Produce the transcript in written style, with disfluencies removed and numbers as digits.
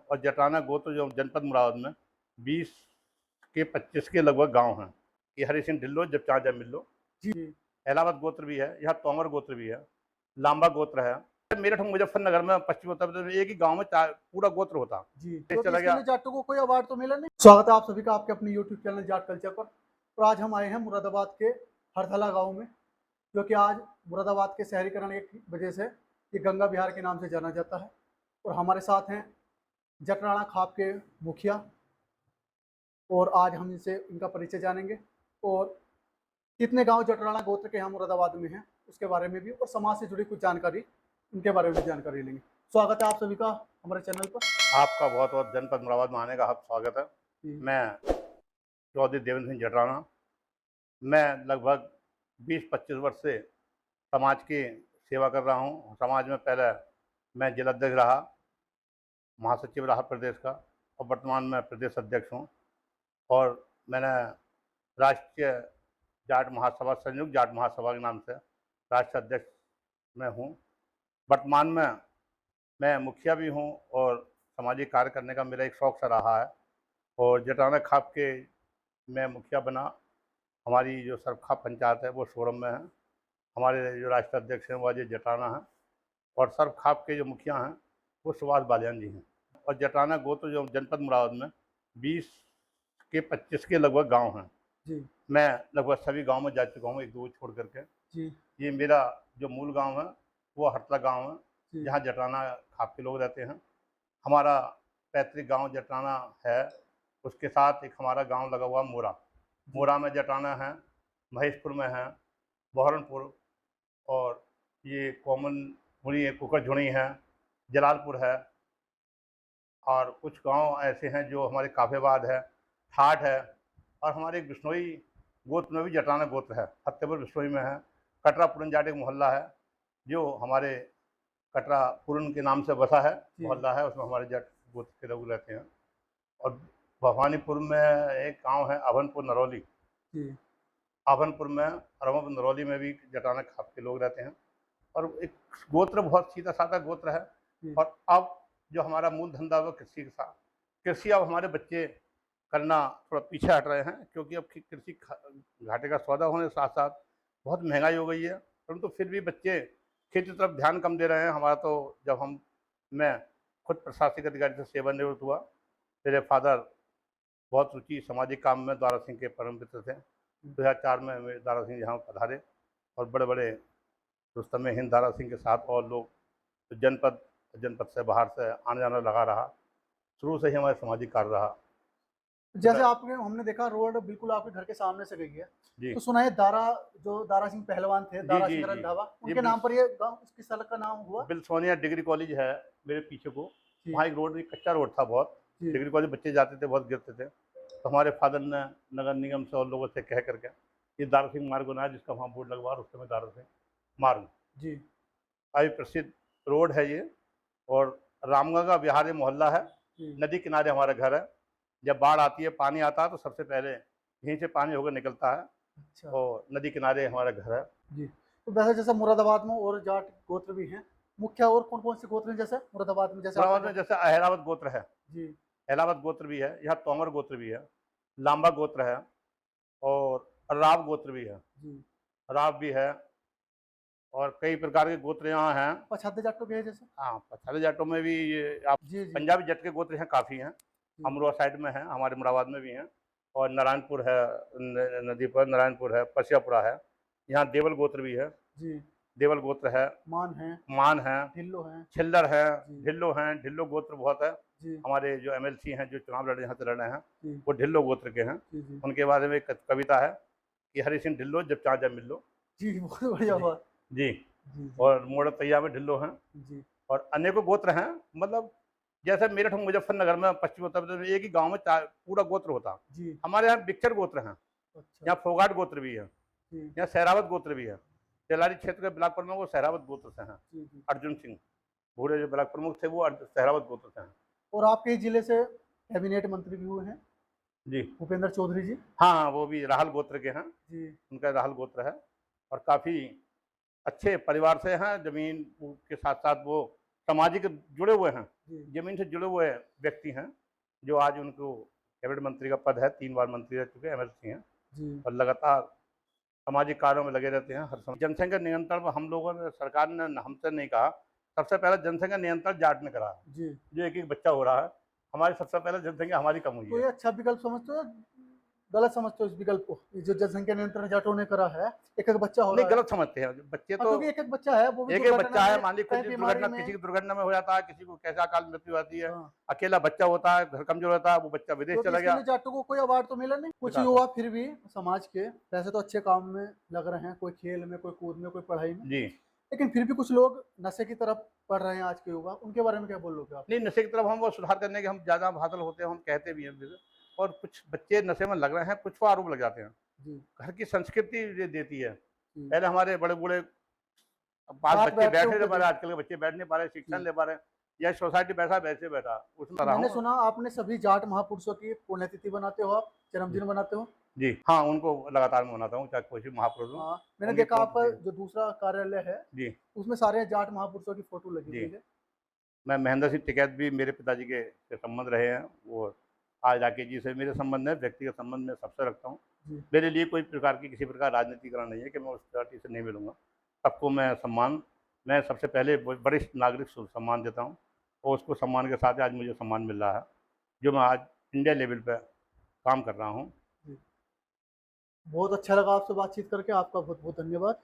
और जटाना गोत्र जो जनपद मुरादाबाद में 20 के 25 के लगभग गांव हैं। ये हरि सिंह ढिल्लो जब चाह जब मिल्लो जी एलावत गोत्र भी है, यहाँ तोमर गोत्र भी है, लांबा गोत्र है। मेरठ मुजफ्फरनगर में पश्चिम उत्तर प्रदेश में एक ही गांव में पूरा गोत्र होता जी। तो चला इसके गया। लिए जाटों को कोई अवार्ड तो मिला नहीं। स्वागत है आप सभी का आपके अपने यूट्यूब चैनल जाट कल्चर पर। तो आज हम आए हैं मुरादाबाद के हरथला गांव में, जो कि आज मुरादाबाद के शहरीकरण की वजह से ये गंगा विहार के नाम से जाना जाता है। और हमारे साथ हैं जटराणा खाप के मुखिया, और आज हम इनसे इनका परिचय जानेंगे और कितने गांव जटराणा गोत्र के यहाँ मुरादाबाद में हैं उसके बारे में भी, और समाज से जुड़ी कुछ जानकारी उनके बारे में भी जानकारी लेंगे। स्वागत है आप सभी का हमारे चैनल पर। आपका बहुत बहुत जनपद मुरादाबाद में आने का आप स्वागत है। मैं चौधरी देवेंद्र सिंह जटराणा, मैं लगभग 20-25 वर्ष से समाज की सेवा कर रहा हूँ। समाज में पहले मैं जिलाध्यक्ष रहा, महासचिव रहा प्रदेश का, और वर्तमान में प्रदेश अध्यक्ष हूँ। और मैंने राष्ट्रीय जाट महासभा, संयुक्त जाट महासभा के नाम से राष्ट्रीय अध्यक्ष में हूँ। वर्तमान में मैं मुखिया भी हूँ और सामाजिक कार्य करने का मेरा एक शौक सा रहा है। और जटाना खाप के मैं मुखिया बना। हमारी जो सरखा पंचायत है वो सोरम में है। हमारे जो राष्ट्रीय अध्यक्ष हैं वो अजय जटाना हैं, और सर्व खाप के जो मुखिया हैं वो सुभाष बालियान जी हैं। और जटाना गोत्र जो जनपद मुरादाबाद में 20 के 25 के लगभग गांव हैं जी मैं लगभग सभी गांव में जा चुका हूँ, एक दो छोड़ करके। जी ये मेरा जो मूल गांव है वो हरतला गांव है, जी जहाँ जटाना खाप के लोग रहते हैं। हमारा पैतृक गांव जटाना है, उसके साथ एक हमारा गांव लगा हुआ मोरा। मोरा में जटाना है, महेशपुर में है, बहरनपुर, और ये कोमनपुरी है, कुकरझुणी है, जलालपुर है, और कुछ गांव ऐसे हैं जो हमारे काफेबाद है, ठाठ है, और हमारे एक बिश्नोई गोत्र में भी जटाना गोत्र है, फतेहपुर बिश्नोई में है। कटरा पुरन जाट एक मोहल्ला है जो हमारे कटरा पुरन के नाम से बसा है, मोहल्ला है, उसमें हमारे जट गोत्र के लोग रहते हैं। और भवानीपुर में एक गांव है अभनपुर नरौली, जी आभनपुर में, अरवनपुर नरौली में भी जटाना खाप के लोग रहते हैं। और एक गोत्र बहुत सीधा साधा गोत्र है। जी और अब जो हमारा मूल धंधा वो कृषि के साथ, कृषि अब हमारे बच्चे करना थोड़ा पीछे हट रहे हैं, क्योंकि अब कृषि घाटे का सौदा होने के साथ साथ बहुत महंगाई हो गई है। परंतु फिर भी बच्चे खेती तरफ ध्यान कम दे रहे हैं। हमारा तो जब मैं खुद प्रशासनिक अधिकारी से सेवानिवृत्त हुआ, मेरे फादर बहुत रुचि सामाजिक काम में दारा सिंह के परम मित्र थे। 2004 में मेरे दारा सिंह यहाँ पधारे, और बड़े बड़े रुस्तम हिंद दारा सिंह के साथ और लोग, तो जनपद से बाहर से आने जाना लगा रहा। शुरू से ही हमारे सामाजिक कार्य रहा। जैसे आपने हमने देखा रोड बिल्कुल आपके घर के सामने से गई है, जी तो सुना है दारा सिंह पहलवान थे, जी दारा जी सिंह जी रंधावा, ये उनके नाम पर ये गांव, उसकी सड़क का नाम हुआ। बिल्सोनिया डिग्री कॉलेज है मेरे पीछे को। जी वहाँ एक रोड, एक कच्चा रोड था बहुत। जी डिग्री कॉलेज बच्चे जाते थे, बहुत गिरते थे, तो हमारे फादर ने नगर निगम से और लोगों से कह करके ये दारा सिंह मार्ग बनाया, जिसका वहाँ बोर्ड लगवा, उस समय दारा सिंह मार्ग जी काफ़ी प्रसिद्ध रोड है ये। और रामगंगा विहार ये मोहल्ला है, जी नदी किनारे हमारा घर है। जब बाढ़ आती है, पानी आता है, तो सबसे पहले यहीं से पानी होकर निकलता है, अच्छा और नदी किनारे हमारा घर है। जी। तो वैसे जैसे मुरादाबाद में और जाट गोत्र भी हैं, मुख्य और कौन कौन से गोत्र हैं जैसे मुरादाबाद में, जैसे मुरादाबाद आपका में जैसे अहलावत गोत्र है, जी अहलावत गोत्र भी है, यहाँ तोमर गोत्र भी है, लांबा गोत्र है, और राव गोत्र भी है, जी। राव भी है, और कई प्रकार के गोत्र यहाँ हैं। पछाते जाटों के हैं जैसे। हाँ, पछाड़े जाटों में भी ये आप जी जी पंजाबी जट के गोत्र हैं, काफ़ी हैं। जी अमरोहा साइड में हैं, हमारे मुरादाबाद में भी हैं, और नारायणपुर है, नदी पर नारायणपुर है, पसियापुरा है। यहाँ देवल गोत्र भी है, जी। देवल गोत्र है, मान है, मान है, ढिल्लो है। छिल्लर है, जी ढिल्लो हैं, ढिल्लो गोत्र बहुत है। जी हमारे जो एमएलसी हैं जो चुनाव लड़े यहाँ से लड़े हैं, जी वो ढिल्लो गोत्र के हैं। जी जी उनके बारे में एक कविता है कि हरि सिंह ढिल्लो जब चाह जब मिल्लो। जी। बहुत बढ़िया जी बात। जी। जी जी और मोड़तैया में ढिल्लो हैं, जी और अनेकों गोत्र हैं। मतलब जैसे मेरठ मुजफ्फरनगर में पश्चिम उत्तर प्रदेश में एक ही गांव में पूरा गोत्र होता। जी। हमारे यहाँ बिक्चर गोत्र हैं, अच्छा। यहाँ फोगाट गोत्र भी है, जी यहाँ सहरावत गोत्र भी है। तेलारी क्षेत्र के ब्लॉक प्रमुख वो सहरावत गोत्र से हैं। जी जी। अर्जुन सिंह भूरे जो ब्लॉक प्रमुख थे वो सहरावत गोत्र से हैं। और आपके जिले से कैबिनेट मंत्री भी हुए हैं जी भूपेंद्र चौधरी जी। हाँ हाँ, वो भी राहल गोत्र के हैं, जी उनका राहल गोत्र है, और काफ़ी अच्छे परिवार से हैं। ज़मीन के साथ साथ वो सामाजिक जुड़े हुए हैं, जी जमीन से जुड़े हुए व्यक्ति हैं, जो आज उनको कैबिनेट मंत्री का पद है, 3 बार मंत्री रह चुके एमएलसी हैं जी और लगातार सामाजिक कार्यों में लगे रहते हैं हर समय। जनसंख्या नियंत्रण में हम लोगों ने, सरकार ने हमसे नहीं कहा, सबसे पहले जनसंख्या नियंत्रण जाट ने करा, जी। जो एक बच्चा हो रहा है। हमारी सबसे पहले जनसंख्या हमारी कम हुई तो है। ये अच्छा विकल्प समझते हो, गलत समझते हो इस विकल्प को? ये जो जनसंख्या नियंत्रण जाटों ने करा है, एक एक बच्चा हो नहीं, रहा है। गलत समझते हैं बच्चे हाँ, तो। क्योंकि एक एक बच्चा है, वो भी एक एक दुर्घटना बच्चा है, में, मान ली कहीं खुद बीमारी दुर्घटना, में। किसी की दुर्घटना में हो जाता है, किसी को कैसा अकाल मृत्यु आती है, हाँ, अकेला बच्चा होता है, घर कमजोर होता है, वो बच्चा विदेश क्योंकि चला इसके गया। लिए जाटों को कोई अवार्ड तो मिला नहीं। कुछ विकास युवा फिर भी समाज के वैसे तो अच्छे काम में लग रहे हैं, कोई खेल में, कोई कूद में, कोई पढ़ाई में, जी। लेकिन फिर भी कुछ लोग नशे की तरफ बढ़ रहे हैं आज के युवा। उनके बारे में क्या बोलोगे आप? नहीं, नशे की तरफ हम वो सुधार करने के हम ज़्यादा हासिल होते हैं, हम कहते भी हैं, और कुछ बच्चे नशे में लग रहे हैं, कुछ को आरोप लग जाते हैं। जी घर की संस्कृति ये देती है। जी। पहले हमारे बड़े बूढ़े, आज साथ बच्चे बैठते बैठ नहीं होते पा थे। रहे, आजकल के बच्चे बैठ नहीं पा रहे, शिक्षा नहीं ले पा रहे, या सोसाइटी बैठा वैसे बैठा, उसमें रहा मैंने हूँ। सुना आपने सभी जाट महापुरुषों की पुण्यतिथि बनाते हो, आप जन्मदिन बनाते हो। जी हाँ, उनको लगातार मैं मनाता हूँ, चाहे कोई भी महापुरुष हो। हाँ, मैंने उनकी देखा आप पुण्यतिथि। जो दूसरा कार्यालय है जी उसमें सारे जाट महापुरुषों की फोटो लगी जी। हुई है। मैं महेंद्र सिंह टिकैत भी मेरे पिताजी के से संबंध रहे हैं, वो आज राकेश जी से मेरे संबंध है, व्यक्तिगत संबंध मैं सबसे रखता हूँ। जी मेरे लिए कोई प्रकार की किसी प्रकार राजनीतिकरण नहीं है कि मैं उस पार्टी से नहीं मिलूंगा। सबको मैं सबसे पहले वरिष्ठ नागरिक सम्मान देता हूँ, और उसको सम्मान के साथ आज मुझे सम्मान मिल रहा है, जो मैं आज इंडिया लेवल पर काम कर रहा हूँ। जी। बहुत अच्छा लगा आपसे बातचीत करके, आपका बहुत बहुत धन्यवाद।